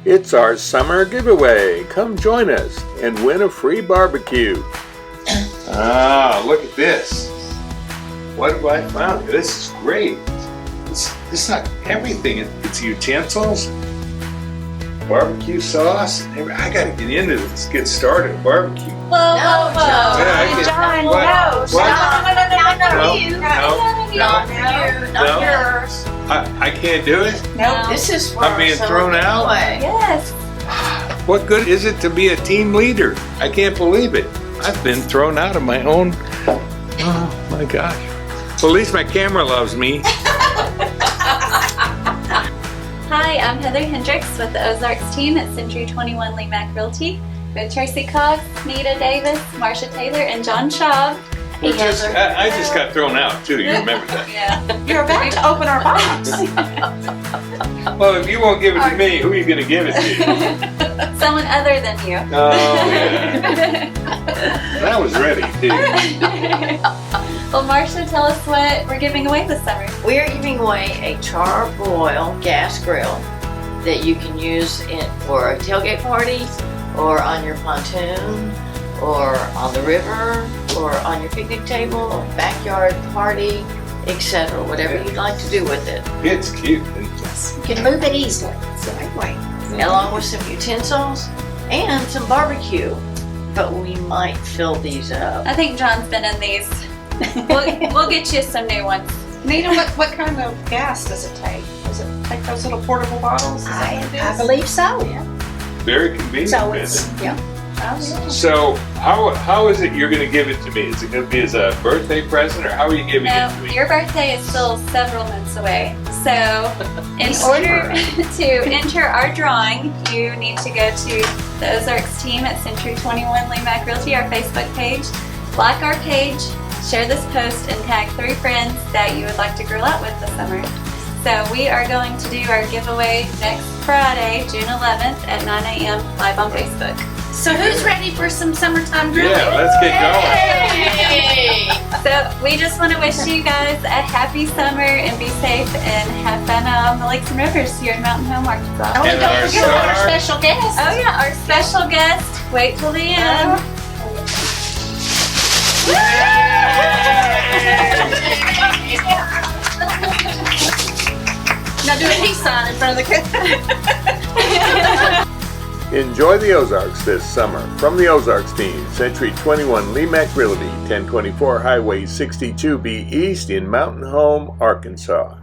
It's our summer giveaway. Come join us and win a free barbecue. Ah, look at this. What have I found? This is great. It's not everything. It's utensils, barbecue sauce. I gotta get into this. Let's get started. Barbecue. Whoa. John, What? Not yours. I can't do it? Nope, this is for I'm being thrown out? Yes. What good is it to be a team leader? I can't believe it. I've been thrown out of my own. Oh my gosh. Well, at least my camera loves me. Hi, I'm Heather Hendricks with the Ozarks team at Century 21 Lee Mack Realty with Tracy Cox, Nita Davis, Marsha Taylor, and John Schaub. I just got thrown out too. You remember that? Yeah. You're about to open our box. Well, if you won't give it to me, who are you going to give it to? Someone other than you. Oh, yeah. I was ready too. Well, Marsha, tell us what we're giving away this summer. We are giving away a char-broil gas grill that you can use for a tailgate party, or on your pontoon, or on the river, or on your picnic table, backyard party, etc. Whatever you'd like to do with it. It's cute. You can move it easily. It's the right way. Along with some utensils and some barbecue. But we might fill these up. I think John's been in these. We'll get you some new ones. Nita, what kind of gas does it take? Does it take those little portable bottles? Is that what it I is? believe so. Very convenient. So isn't it's, it? yeah. So how is it you're going to give it to me? Is it going to be as a birthday present, or how are you giving it to No, me? your birthday is still several months away. So in order to enter our drawing, you need to go to the Ozarks team at Century 21 Lee Mack Realty, our Facebook page, like our page, share this post, and tag 3 friends that you would like to grill out with this summer. So we are going to do our giveaway next Friday, June 11th at 9 a.m. live on Facebook. So who's ready for some summertime grilling? Yeah, let's get going. So we just want to wish you guys a happy summer and be safe and have fun on the lakes and rivers here in Mountain Home, Arkansas. Oh, and And our don't forget about our star. special guest. Oh yeah, our special guest. Wait till the end. Now do a peace sign in front of the camera. Enjoy the Ozarks this summer. From the Ozarks team, Century 21 Lee Mack Realty, 1024 Highway 62B East in Mountain Home, Arkansas.